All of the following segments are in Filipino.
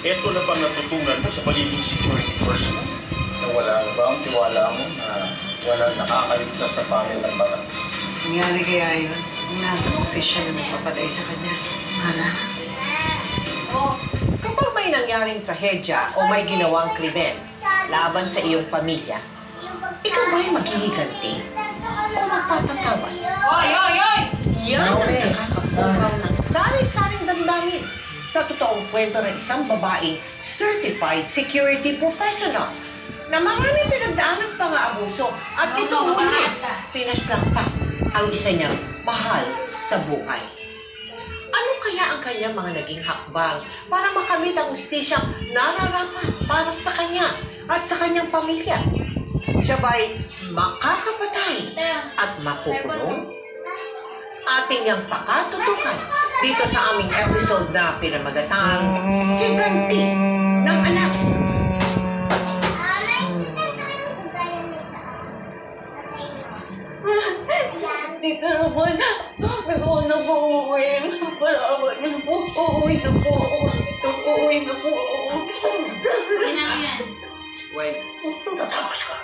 Ito na bang natutunan mo sa pagiging security personnel? Nawala na ba ang tiwala mo na walang nakakaligtas sa pangil ng batas? Nangyari kaya yun? Nung nasa posisyon na nagpapatay sa kanya. Mara? Kapag may nangyaring trahedya o may ginawang krimen laban sa iyong pamilya, ikaw ba'y maghihiganti o magpapatawad? Oy, oy, oy! Yan ang nakakapukaw ng sari-saring damdamin sa totoong kwento ng isang babaeng certified security professional na maraming pinagdaan ng pang-aabuso at itong huli, pinaslang pa ang isa niyang mahal sa buhay. Ano kaya ang kanyang mga naging hakbang para makamit ang hustisyang nararapat para sa kanya at sa kanyang pamilya? Siya ba'y makakapatay at makukulong? Ating niyang pakatutukan dito sa aming episode na pinamagatang Higanti ng Anak. Hindi ka naman. Gusto ko na po uuwi. Parawan na po. Uuwi na po. Uuwi na po. Hindi na yan. Wait. Tatakas ka!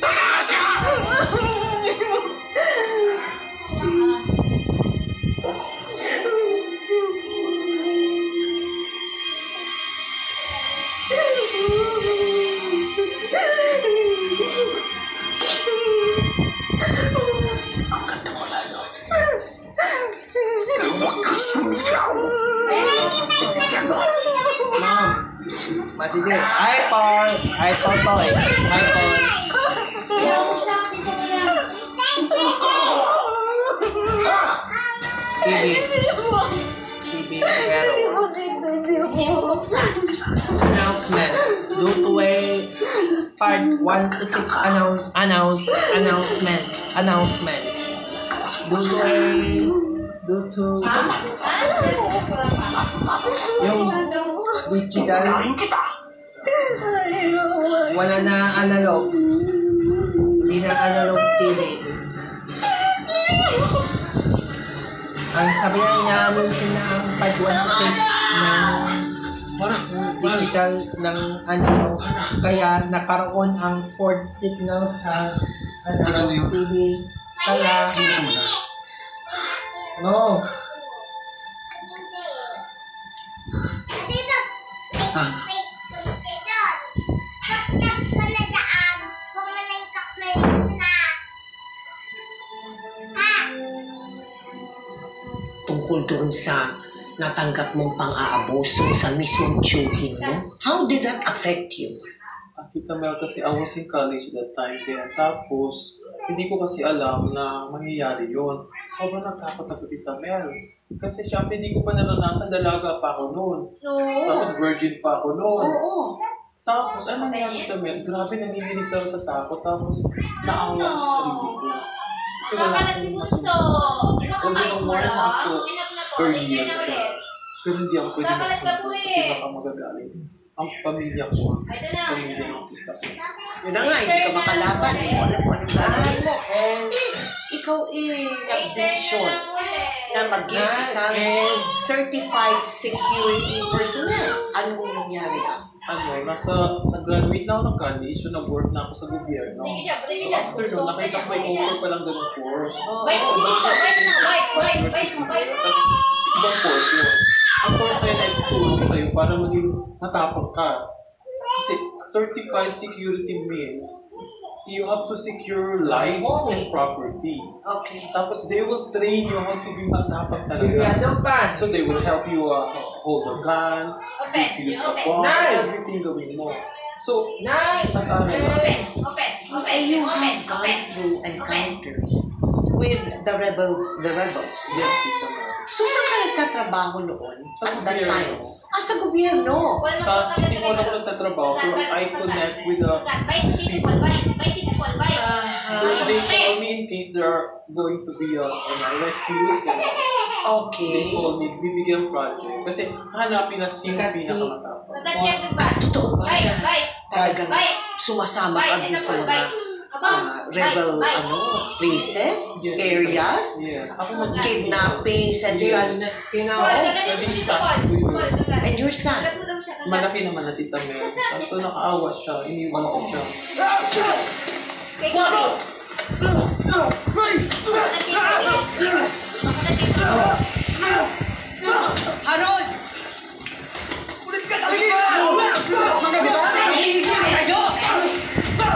Tatakas ka! Ang ganda mo lalo. Pero huwag ka sumigaw. Itigyan mo. Mom! Matige. Hi, Paul! Hi, Totoy! Hi, Paul! TV, pero announcement. Due to a part 1 to 6 announcement. Due to yung digital, wala na analog. Hindi na analog TV. Ang sabi niya, anunsyon na ang part 1 to 6 ng digital ng ano, kaya nakaroon ang 4 signals sa analog TV. Kaya, no. Tungkol doon sa natanggap mong pang-aabuso sa mismong tiyuhin mo, how did that affect you? Tita Mel, kasi I was in college that time kaya tapos hindi ko kasi alam na mangyayari yun. Sobrang natakot ako, Tita Mel. Kasi syempre hindi ko pa naranasan, dalaga pa ako noon. Tapos virgin pa ako noon. Tapos ano nangyari, Tita Mel? Grabe, nanginginig ako sa takot. Tapos naawa ko sa sarili ko. Kasi wala akong earlier. Pero hindi ako pwede magsunod kasi baka magagalit. Ang pamilya ko, pamilya ng tita ko. Yun na nga, hindi ka makalaban. Alam mo anong gagawin mo. Ikaw nag-desisyon na maging isang certified security personnel. Anong nangyari ba? Nag-graduate na ako ng college, so nag-work na ako sa gobyerno. So after nun, nakita ko may offer palang ganun course. Ibang course yun. Ang course na yun ay tutulong sa'yo para maging matapang ka. Kasi certified security means you have to secure lives and property. Okay. Tapos they will train you how to be matapang talaga. So they will help you hold a gun, defuse a bomb, everything gawin mo. So, nag-aral And you have gone through encounters with the rebels. Yes, Tita Mel. So, saan ka nagtatrabaho noon? Sa At that time? gobyerno. Sa gobyerno. Sa City Hall ako nagtatrabaho, so I connect with the people. So they call me in case there are going to be rescues. They Okay. call me, bibigyan project. Kasi hanapin na sino pinakamatapos. Totoo ba na talagang sumasama ka dun sa mga rebel places, Yes. areas, Yes. Ako kidnappings and such. And your son? malaki naman na Tita Mel. Kaso nakaawa siya, iniwan ko siya. Harold! Ulit ka talaga! Mga diba? Nahihigil kayo!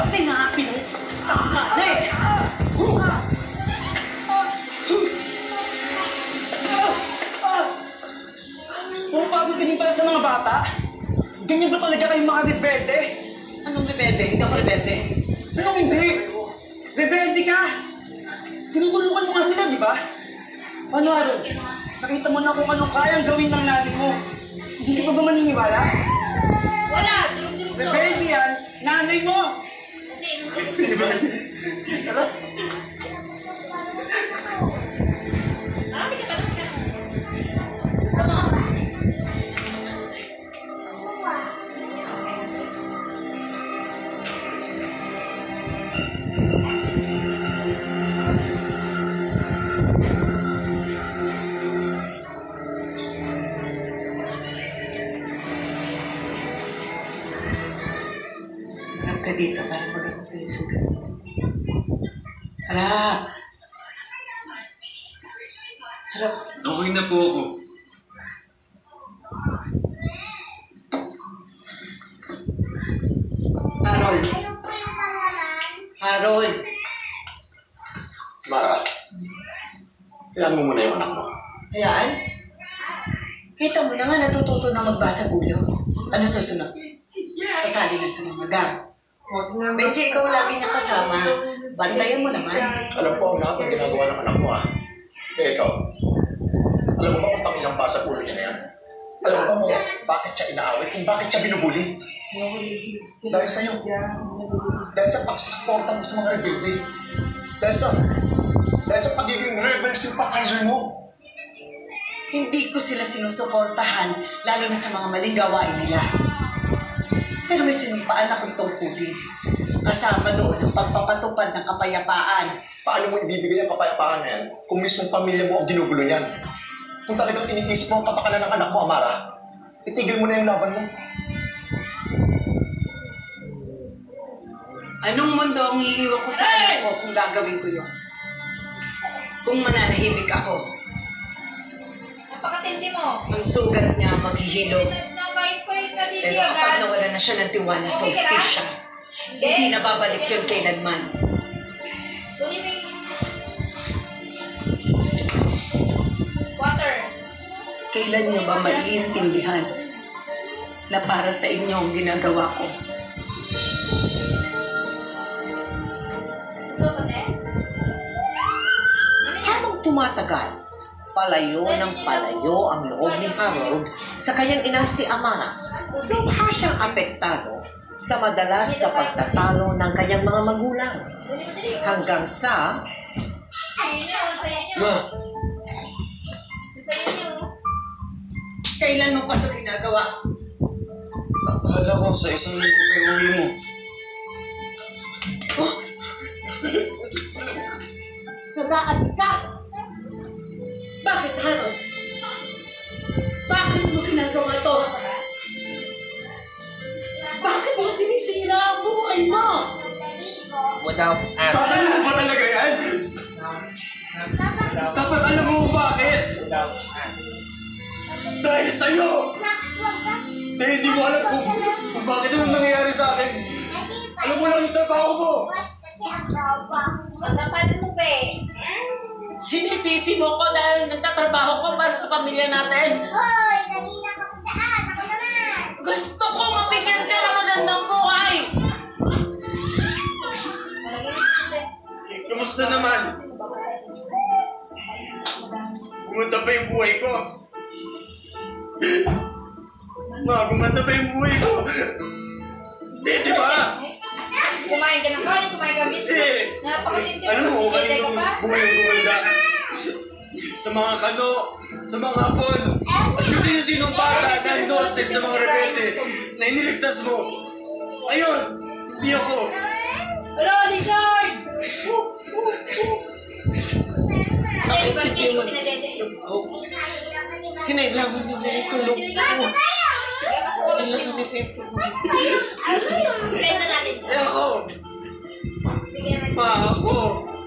Sinabi mo! Tama na eh! Pumapagod ka din pala sa mga bata? Ganyan ba talaga kayong mga rebelde? Anong rebelde? Hindi ako rebelde. Anong hindi? Rebelde ka! Tinutulungan mo nga sila, di ba? Ano, Harold? Nakita mo na kung anong kayang gawin ng nanay mo. Hindi ka pa ba maniniwala? Wala! Durog-durog to. Rebelde yan! Nanay mo! Kasi durog-durog to. Tara! Marami ka tanong ka. Harap ka dito para mag-abot yung sugat mo. Harap! Harap! Okay na po ako. Harold. Harold. Mara, kailan mo muna yung anak mo. Hayaan? Kita mo na nga natututo na magbasa ulo. Ano susunod? Kasali na sa mga gang. Huwag na Medyo ikaw lagi niya kasama. Bantayan mo naman. Alam ko ang lahat ng ginagawa ng anak mo ikaw, alam mo ba kung pangilang basa ulo niya na yan? Alam mo ba mo bakit siya inaawit, kung bakit siya binubuli? Dahil sa'yo. Dahil sa pagsuporta mo sa mga rebelde. Dahil sa pagiging rebel sympathizer mo. Hindi ko sila sinusuportahan, lalo na sa mga maling gawain nila. Pero may sinumpaan akong tungkulin. Kasama doon ang pagpapatupad ng kapayapaan. Paano mo ibibigay ang kapayapaan na yan kung mismong pamilya mo ang ginugulo niyan? Kung talagang iniisip mo ang kapakanan ng anak mo, Amara, itigil mo na yung laban mo. Anong mundo ang iiwan ko sa anak ko kung gagawin ko yun? Kung mananahimik ako, Napakatindi mo. ang sugat niya maghihilom. Napahit-pahit na dito Pero kapag agad. nawala na siya ng tiwala sa Okay ka na? hostisya, hindi na babalik yun kailanman. Kunin mo yung... Water. Kailan niyo ba maiintindihan na para sa inyo ang ginagawa ko? Gusto mo, te? Habang tumatagal, palayo ng palayo ang loob ni Harold sa kanyang ina si Amara. Lubha siyang apektado sa madalas na pagtatalo ng kanyang mga magulang. Kunin mo dali. Hanggang sa Sa'yo niyo, sa'yo niyo. Ma! Sa'yo niyo. Kailan mo pa ito ginagawa? Akala ko sa isang linggo kayo uwi mo. Nagkakati ka! Bakit, Harold? Bakit mo ginagawa to? Bakit mo sinisira ang buhay mo? without Tatay mo ba talaga yan? Dapat alam mo bakit? Dahil sa'yo! Dahil hindi mo alam kung bakit ano nangyayari sa akin. Alam mo lang yung trabaho mo. Pagkapalan mo, be. Sinisisi mo ko dahil nagtatrabaho ko para sa pamilya natin. Hoy! Kanina ka puntaan! Ako naman! Gusto ko mabigyan ka ng magandang buhay! Kamusta naman? Pumunta pa yung buhay ko. Ma, gumanda pa yung buhay ko. Di ba? Kumain ka ng kanin, kumain ka ng biscuit. Napakatindi Alam mo, ka kaninong pa? buhay ang gumanda? Sa mga kano, sa mga hapon, at kung sino-sinong bata na hinostage sa mga rebelde na iniligtas mo. Ayun, hindi ako. Hello, Lizard! Bakit bakit hindi ko pinadede? Kinailangan niyo na itulong ko. Kailangan niyo na itulong. Send na natin. Ako, Bigyan natin. ma, ako.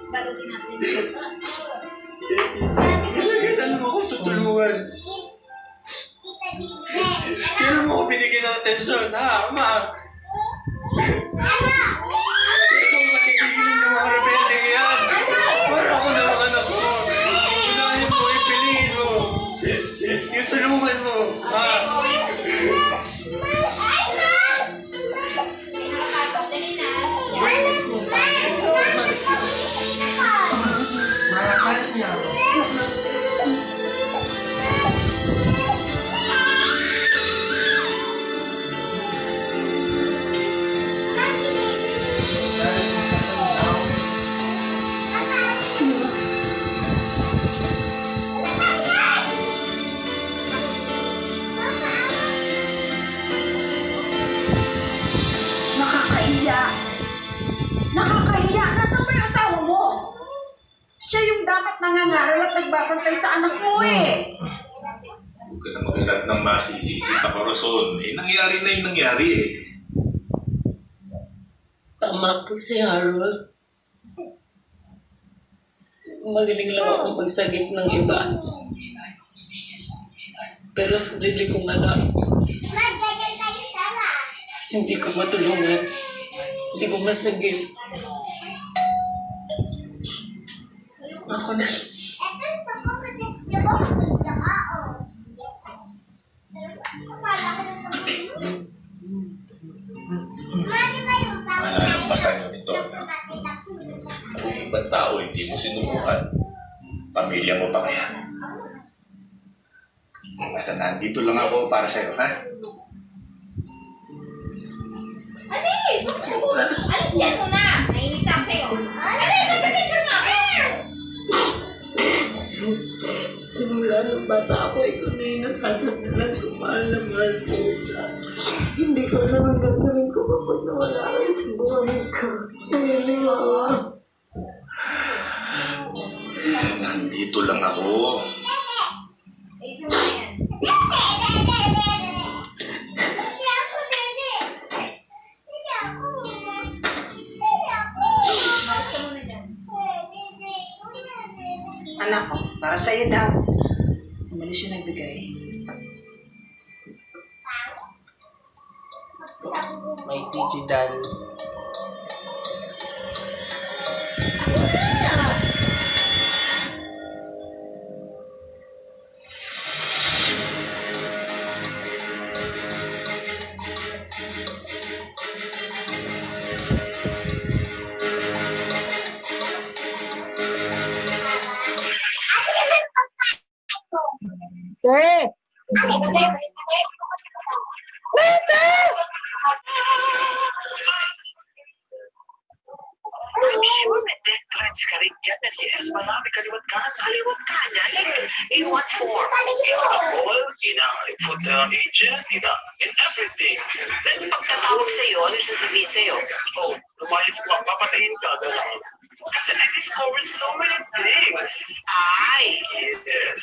Balutin natin. Kailan mo ako tutulungan? Kailan mo ako binigyan ng atensyon, ha, ma? Kailan mo matigilin ng mga rebelde yan? Para ako na mga anak mo. Unahin mo, ipiliin mo. Yung tulungan mo, ha? May nakapatong. Dali na. Yan. Malakas niya. Nakakahiya. Nakakahiya. Nasaan ba yung asawa mo? Siya yung dapat nangangaral at nagbabantay sa anak mo eh. Huwag ka na mag-alap ng masisisi pa Corazon. Nangyari na yung nangyari eh. Tama po si Harold. Magaling lang ako magsagip ng iba. Pero sarili kong anak, hindi ko matulungan. Hindi ko masagip. Ako na. Malalampasan nyo nito. Kung ibang tao hindi mo sinubukan, pamilya mo pa kaya? Basta nandito lang ako para sa'yo, ha? Alis! Alis yan muna! Nainis na ako sa'yo. Alis! Nagpa-picture nga ako! Simula nung bata ako, ikaw na yung nasasandalan ko. Mahal na mahal ko. Hindi ko alam ang gagawin ko kapag nawala kayo sa buhay ko. Nandito lang ako. Ayusin mo na yan. Malis ka muna dyan. Anak ko, para sa'yo daw. Umalis yung nagbigay. May digital. I'm sure that death threats ka rin dyan. Yes, marami kaliwat kanan. Kaliwat kanan? Like, in what form? In the call, in a food agent, in everything. Then, pagtatawag sa'yo, ano yung sasabihin sa'yo? Oh, lumayas ko, papatayin ka. Kasi I discovered so many things. Ay! Yes.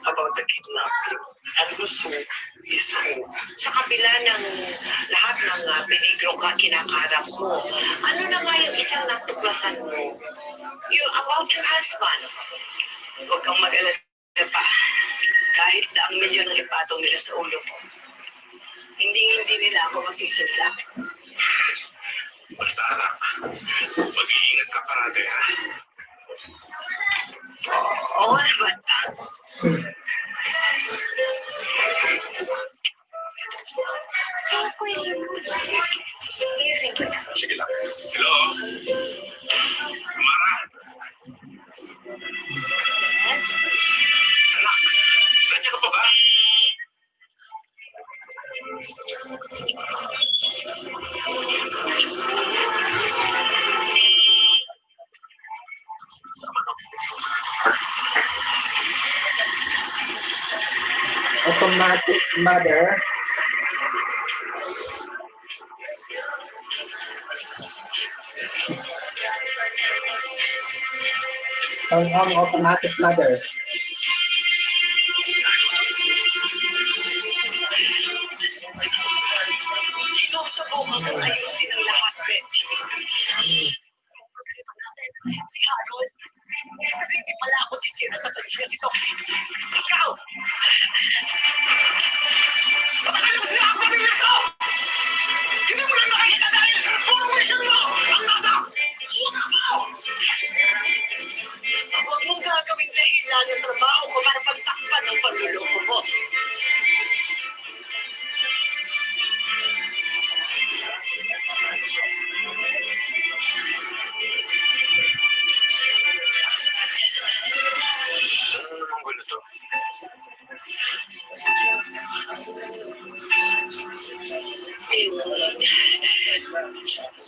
About the kidnapping. And who's who is who. Sa kabila ng lahat ng peligro ka kinakarap mo, ano na nga yung isang natuklasan mo? Yung about your husband. Huwag kang mag-alala pa. Kahit daang milyon ang ipatong nila sa ulo mo, hindi nila ako masisilila. Basta anak, mag-iingat ka parate, ha? Oo naman. Sige lang. Hello? Mara? Anak, nandiyan ka pa ba? automatic mother. Turn on automatic mother. Sinusubukan kong ayusin ang lahat, Benji. Si Harold, kasi hindi pala ako sisira sa kanya nito. Ikaw! Ano mo sila ang pamilya ko? Hindi mo lang makikita dahil puro mission mo ang nasa utak mo! Huwag mong gagawing dahilan ang trabaho ko para pagtakpan ng panluloko mo. Anong gulo to?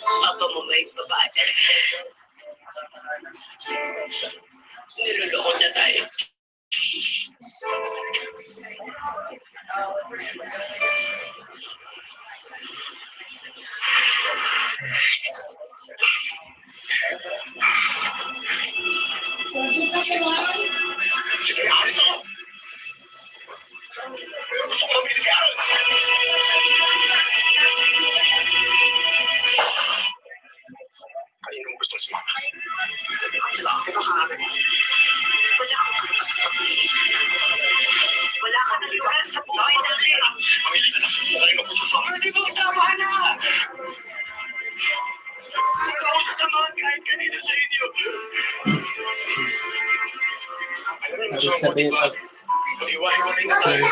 Papa mo may babae. Niloloko na tayo. Pwede pa siya yan? Sige, alis ako! Gusto ko mabili si Aaron! Kayo nung gusto si Mama. Sa akin o sa akin? Wala ka na liwala sa buhay natin. Pamilya na lang. Wala yung gusto sa akin. Hindi mo, tama na! Ikaw ang sasamahan kahit kanina sa inyo. Alam mo, gusto mo, di ba? Mag-iwahiwalay na tayo.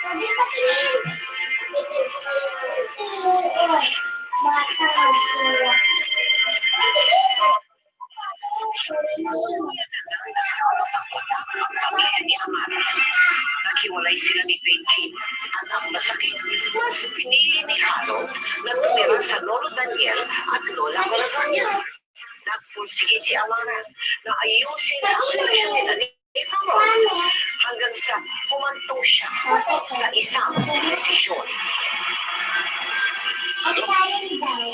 Sabi ko tingin. Bata ang sila. Naghiwalay sila ni Pinky at ang masakit, mas pinili ni Harold na tumira sa Lolo Daniel at Lola Corazania. Nagpursige si Amara na ayusin ang relasyon nila ni Harold hanggang sa humantong siya sa isang desisyon.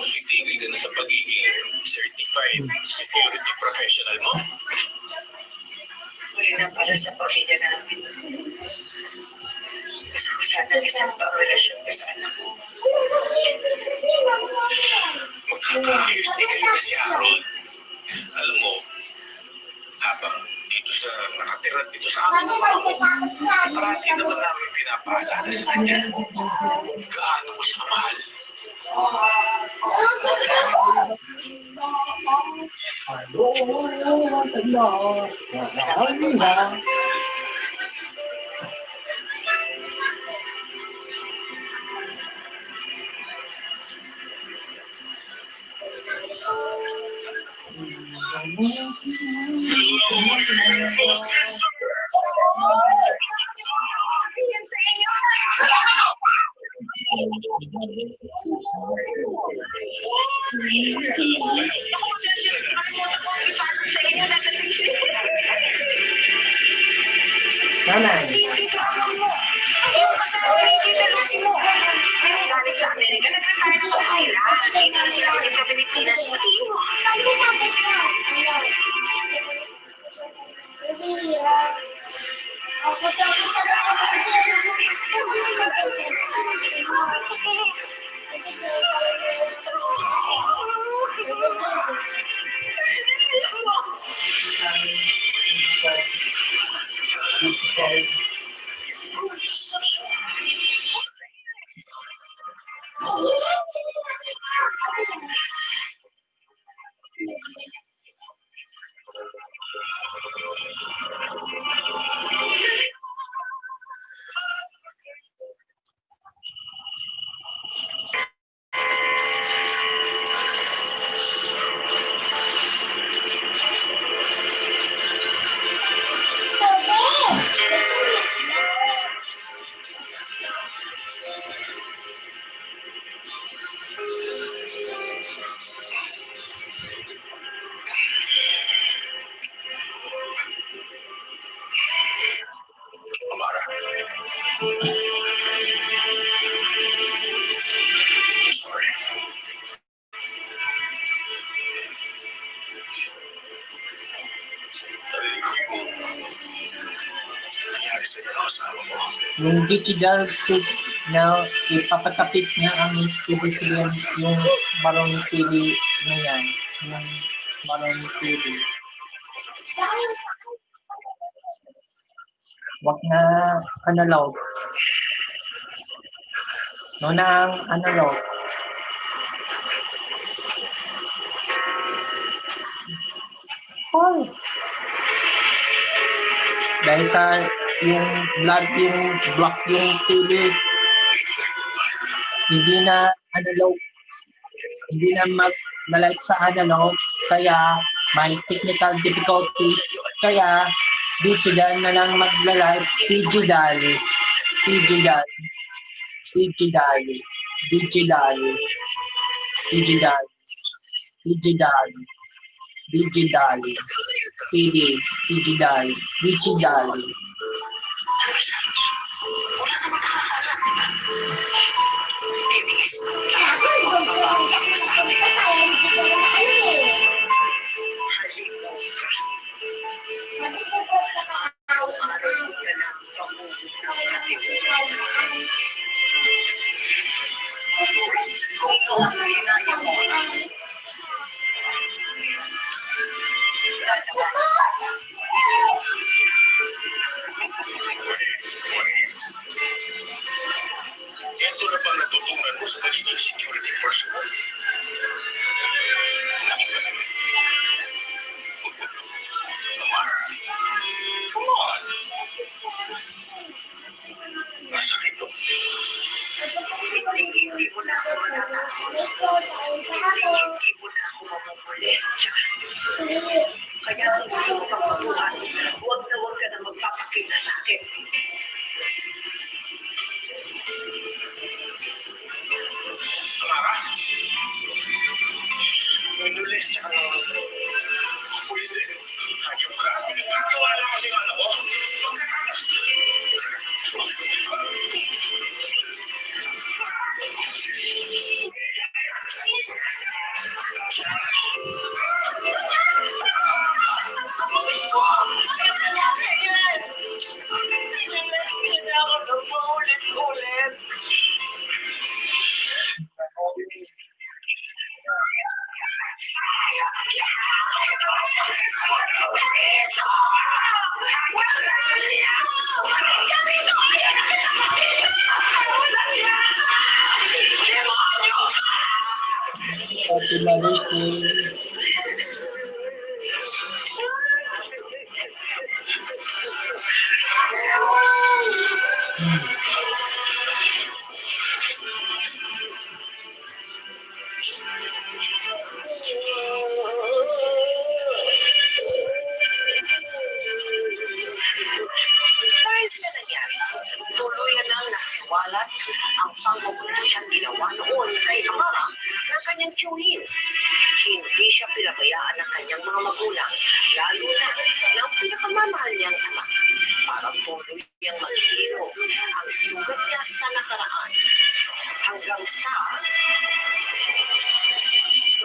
Titigil ka na sa pagiging certified security professional mo. Muli na para sa pamilya namin. Gusto ko sana isang pang-relasyon ka sa anak mo. Magkakaayos ni Kalina si Harold. Alam mo, habang dito sa nakatira dito sa amin, parati naman namin pinapaalala sa kanya kung gaano mo siya mahal. Nanay. Hindi drama mo. Yung kasama ni Tita Lucy mo. Pero galing sa Amerika, nag-retire na pala sila. Nakita na sila ulit sa Pilipinas. Hindi mo. narinig ko yung nangyari sa ng asawa mo. Yung digital signal, ipapatapit niya ang TV signal, yung Barong TV na yan. Yung Barong TV. Wag na analog. No na ang analog. Oh. Dahil sa yung block yung TV, hindi na analog, hindi na malike sa analog, kaya may technical difficulties, kaya digital na lang magla-like, digital, digital, digital, digital, digital, digital, digital, TV, digital, digital. Ito na bang natutunan mo sa pagiging security personnel? Come on. Nasa ito. Hindi mo na ako matatapos. Hindi mo na ako mapupulit. Kaya kung gusto mo pang matuhan, huwag ka na magpapakita sa akin. Samara? May lulis tsaka naman. Pwede. Hayop ka. Nagkakawala kasi yung anak mo. Magkakatas. Happy Mother's Day. Dahil sa nangyari, tuluyan nang nasiwalat ang pangmubulisyang ginawa noon kay Amara ng kanyang tiyuhin. Hindi siya pinabayaan ng kanyang mga magulang, lalo na ng pinakamamahal niyang anak, para tuluyang maghiro ang sugat niya sa nakaraan. Hanggang sa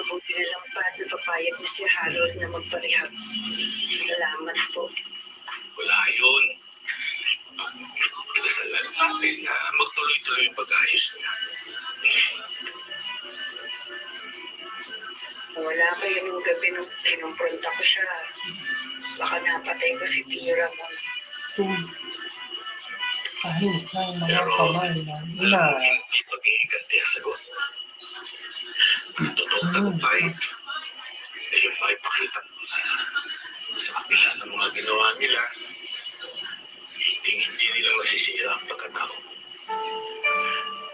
mabuti na lang pa at napapayag niya si Harold na magparehab. Salamat po. Wala yun. Dasalan natin na magtuloy-tuloy yung pag-ayos niya. Wala kayo nung gabi nung kinumpronta ko siya. Baka napatay ko si Tira mo. Kahit ng mga Pero, kamay ng ina. hindi pag-iiganti ang sagot. Ang totoong tagumpay ay yung maipakita sa kapila ng mga ginawa nila, hindi nila masisira ang pagkatao.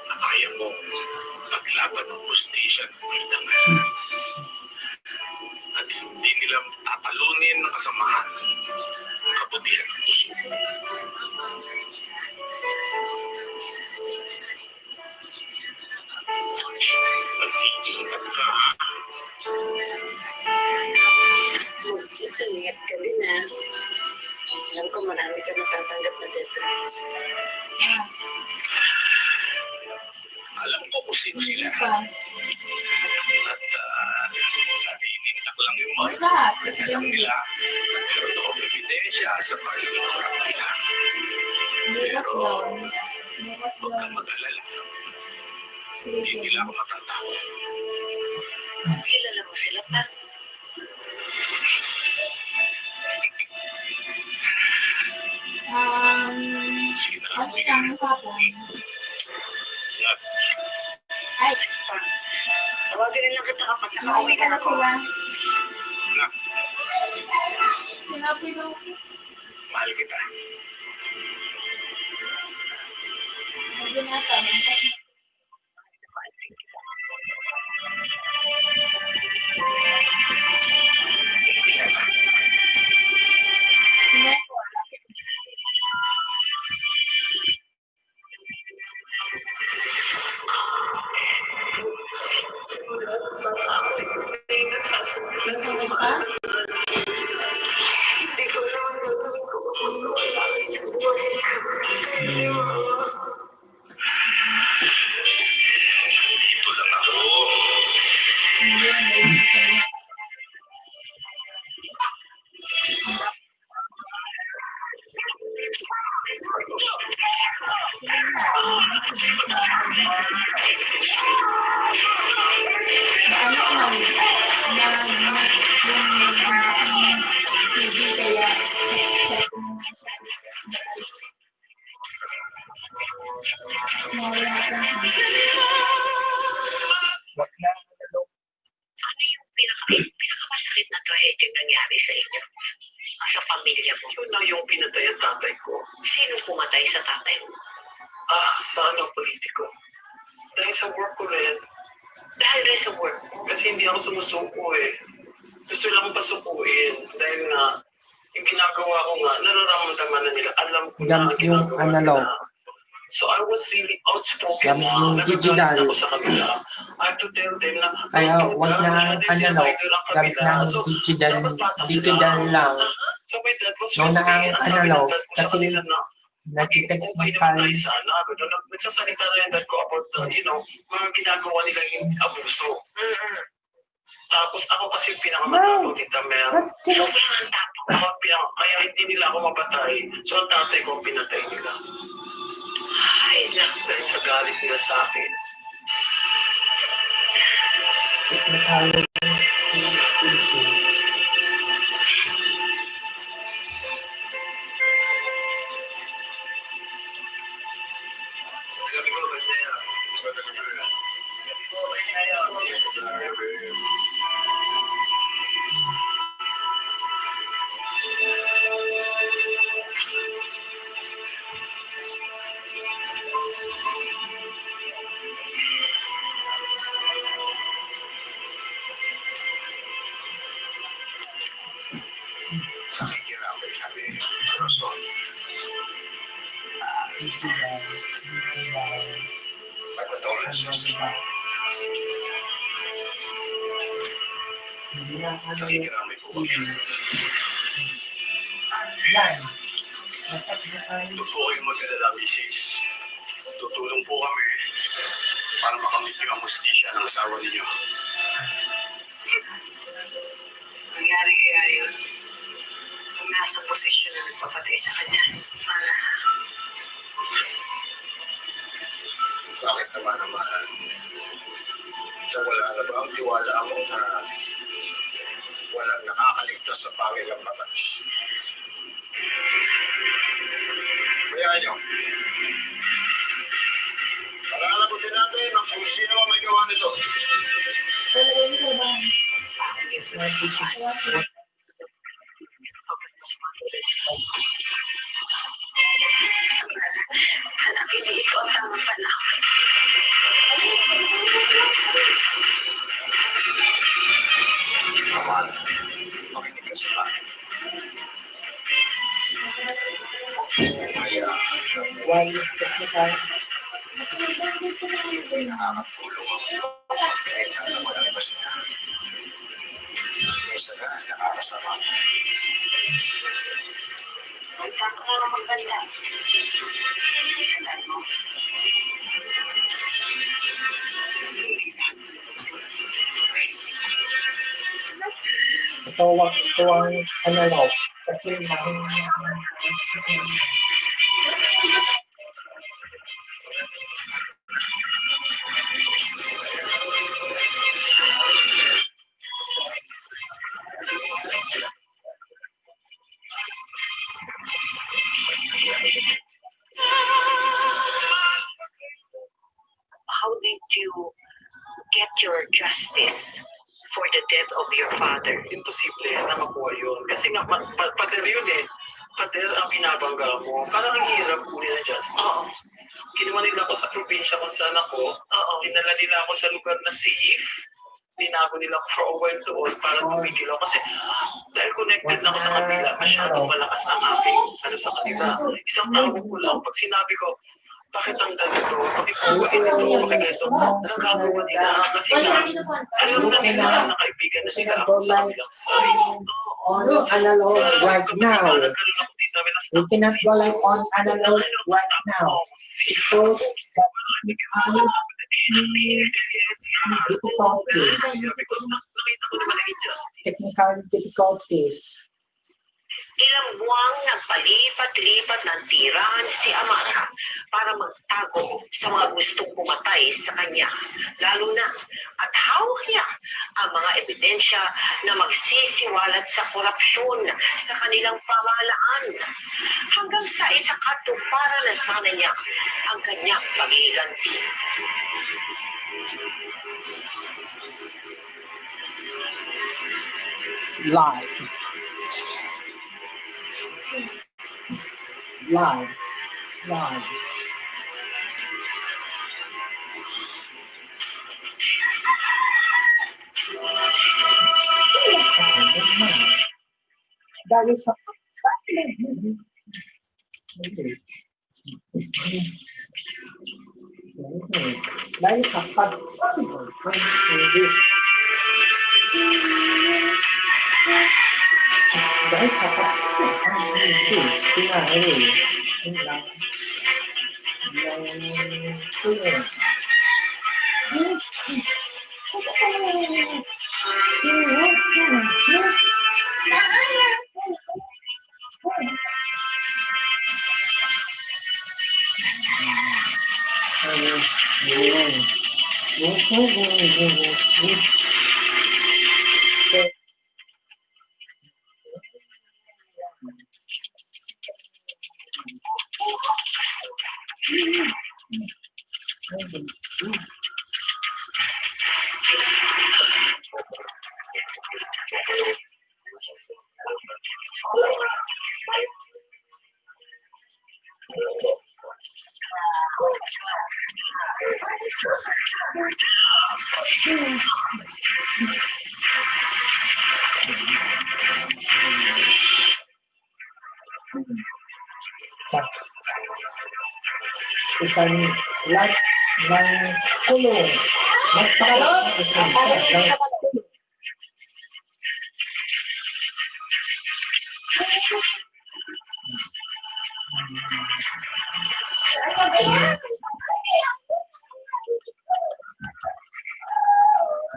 Na kaya mo paglaban ng justisya ng ulitangan. At hindi nila tatalunin ng kasamahan ang kabutihan ng puso. Mag-iingat ka. Ingat ka din ha. Alam ko marami ka natatanggap na death threats. Alam ko kung sino sila. At aminin anak lang yung mga Lahat. alam nila. Meron akong ebidensya sa pagkakarap nila. Bukas daw. Bukas Huwag daw. kang mag-alala. Hindi nila ako matatawag. Kilala mo sila pa? Sige na lang. Ano lang hapon? Ingat. Ay, Tawagin na lang kita kapag kumain nakauwi ka na na ako. sila. Anak, Sinabi mo. mahal kita. Nagbinatan. Nasakit ka? Dito lang ako. Hindi, hindi. Ano yung TV kaya Ano yung pinakamasakit na tragedy yung nangyari sa inyo? Sa pamilya mo? Yun lang yung pinatay ang tatay ko. Sino pumatay sa tatay mo? Sana politiko. Dahil sa work ko rin. Dahil rin sa work mo. Kasi hindi ako sumusuko eh. Gusto lang pasukuin. Dahil nga, yung ginagawa ko nga, nararamdaman na nila. Alam ko na ang Yung ginagawa analog. nila. So I was really outspoken Yung na. digital. Nagagalit ako sa kanila. I have to tell them na, Kaya "Don't do wag that. na Masyadong analog. divided ang Gamit kabila." ng So, digital, dapat bata sila. digital lang. So my dad was Yung really, nang ang sabi ng analog, dad ko sa kasi kanila na, okay nagtitechnical. naman tayo sana. Nagsasalita na yung dad ko about, mga ginagawa nila yung abuso. Tapos ako kasi pinakamatapang Tita Mel. So, ang tapang. Kaya hindi nila ako mapatay. So ang tatay ko ang pinatay nila. Ay, Dahil sa galit nila sa akin. Technical. Nakikirami kami sa Rason. Condolences. Nakikirami po kami. Huwag po kayong mag-alala, Mrs. Tutulong po kami para makamit yung hustisya ng asawa ninyo. nangyari kaya yun? Kung nasa posisyon na nagpapatay sa kanya. Para Bakit naman naman? Wala na ba ang tiwala mo na walang nakakaligtas sa pangil ng batas? Kaya nyo, palalagutin natin ang kung sino ang may gawa nito. talaga yung trabaho. hanapin ito ang tamang panahon. Aman, makinig ka sa akin. Kaya, Wireless technical. nakakatulong ang pinagdaan ng walang iba sila. Isa na, nakakasama. Nagkakaroon ng maganda. Alam mo, hindi na. ito ang analog. Kasi How did you get your justice for the death of your father? Imposible na makuha yun. Kasi nga, pader yun eh. Pader ang binabangga mo. Parang ang hirap po nila justice. Oo. Kinuha nila ako sa probinsya kung saan ako. Oo. Dinala nila ako sa lugar na safe. Tinago nila ako for a while doon para tumigil ako. Kasi dahil connected na ako sa kanila, masyadong malakas ang aking sa kanila. Isang tawag ko lang, pag sinabi ko, bakit ang ganito? Bakit po ganito? Bakit ganito? Anong gagawa nila? Kasi nga, alam na nila na kaibigan na sila ako sa kabilang side. on analog right now. We cannot go like on analog right now. Because technical difficulties. Ilang buwang nagpalipat-lipat ng tirahan si Amara para magtago sa mga gustong pumatay sa kanya. Lalo na at hawak niya ang mga ebidensya na magsisiwalat sa korupsyon sa kanilang pamahalaan. Hanggang sa isakatuparan na sana niya ang kanyang pagiganti. Live. That is isang light ng kulong.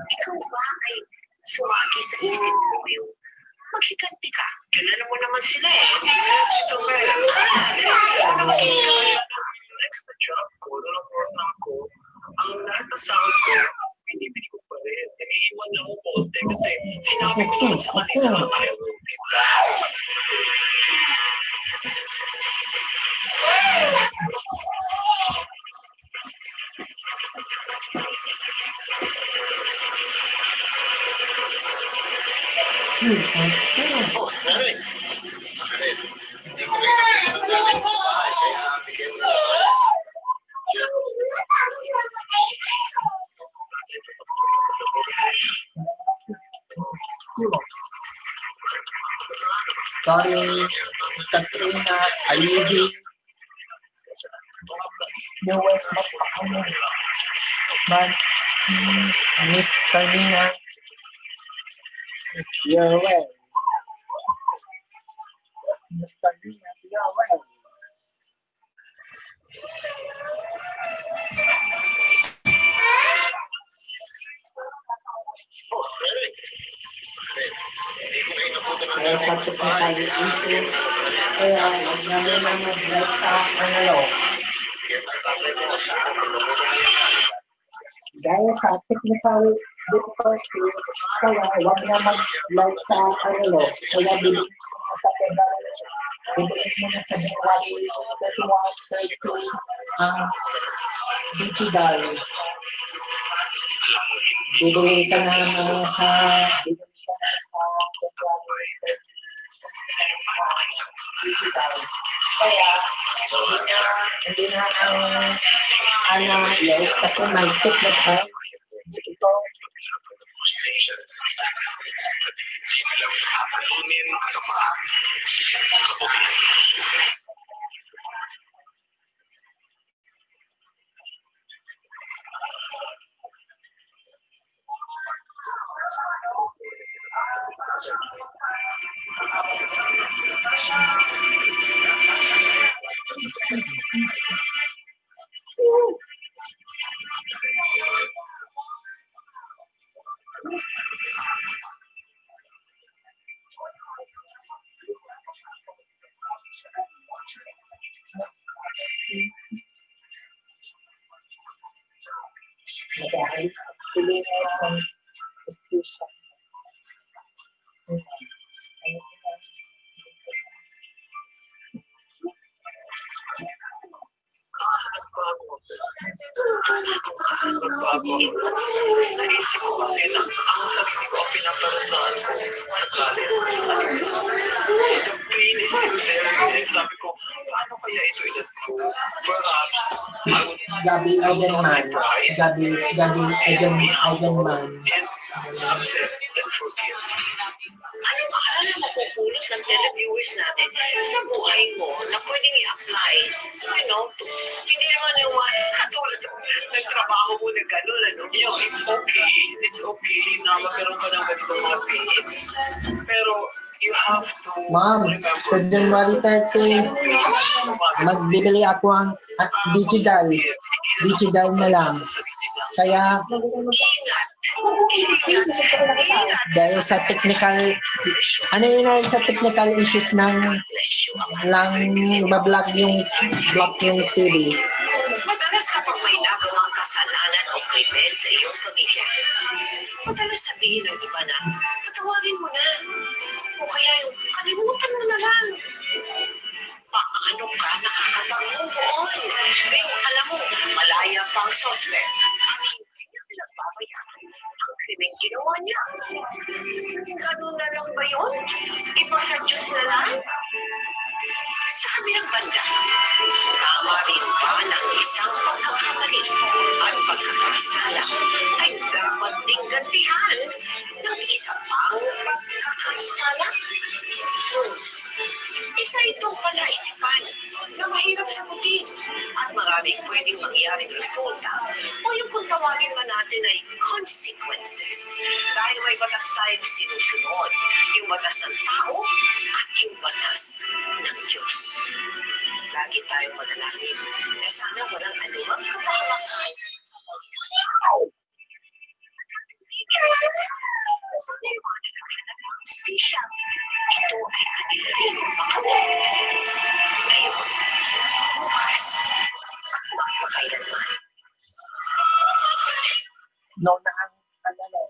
Ikaw ba ay sumagi sa isip mo yung maghiganti ka? Kilala mo naman sila eh. Yes, Isabel. Next na job ko, nung work na ako, ang lahat ng sahod ko, pinibili ko pa rin. Iniiwan lang ako konti kasi sinabi ko naman sa kanila ayaw mo dito. Oh, Eric. Eric. Hindi ko rin nakikita natin sa bahay, kaya bigyan mo na. Sorry, Katrina, Alibi, newest mapakamo. But, Miss Carmina, you're well. Miss Carmina, you're well. Oh, Eric. Eric. Dahil sa technical issues, kaya huwag na muna mag-like sa ano. Dahil sa technical difficulties, kaya huwag na mag-like sa ano. Kaya bibigyan mo sa February, bibigyan mo na sa January 31, 32, digital. Bibigay ka na sa digital. Kaya, hindi na yes, kasi may technical ito. Dahil tuloy na yung station. Naisip ko kasi na ang sarili ko ang pinaparasaan ko sa college. The pain is still there. And sabi ko, paano kaya ito edad ko? Perhaps, I would Gabi Eigenman. and accept and forgive. Ano ba akala mapupulot ng televiewers natin sa buhay mo na pwedeng i-apply? Hindi naman yung mga katulad nagtrabaho mo na gano'n, ano? It's okay na magkaroon ka ng ganitong mga pain. Pero, you have to Ma'am, sa January 30, magbibili ako ang digital na lang. Kaya, dahil sa technical, sa technical issues ng block yung TV. Madalas kapag may nagawang kasalanan o krimen sa iyong pamilya, madalas sabihin ng iba na, patawagin mo na. O kaya yung kalimutan mo na lang. Paano ka nakakabang Pero alam mo, malaya pang suspect. Hindi niya pinagbabayaran ang krimen ginawa niya. Ganun na lang ba yun? Iba sa Diyos na lang? Sa kabilang banda, tama rin ba ng isang pagkakamali at pagkakasala ay dapat ding gantihan ng isa pang pagkakasala? Isa itong palaisipan na mahirap sagutin at maraming pwedeng mangyaring resulta o yung kung tawagin man natin ay consequences dahil may batas tayong sinusunod, yung batas ng tao at yung batas ng Diyos. Lagi tayong manalangin na sana walang anumang kapahamasan. Stisya, ito ay kanila rin makamit. Ngayon, bukas, at magpakailanman. No na ang kanala.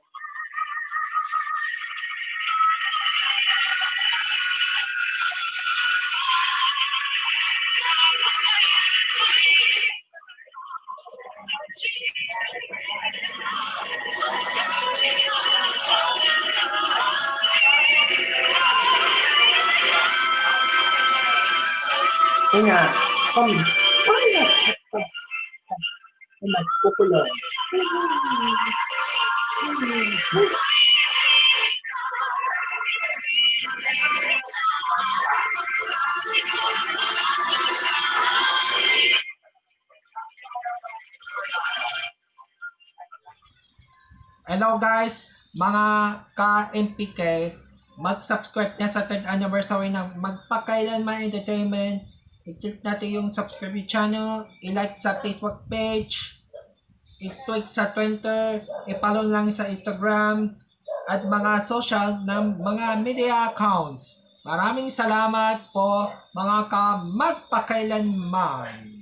Una, come. Magpukulong. Hello guys, mga ka-MPK, mag-subscribe na sa 3rd anniversary ng Magpakailanman Entertainment. I-click natin yung subscribe channel, i-like sa Facebook page, i-tweet sa Twitter, i-follow lang sa Instagram, at mga social ng mga media accounts. Maraming salamat po mga ka magpakailanman.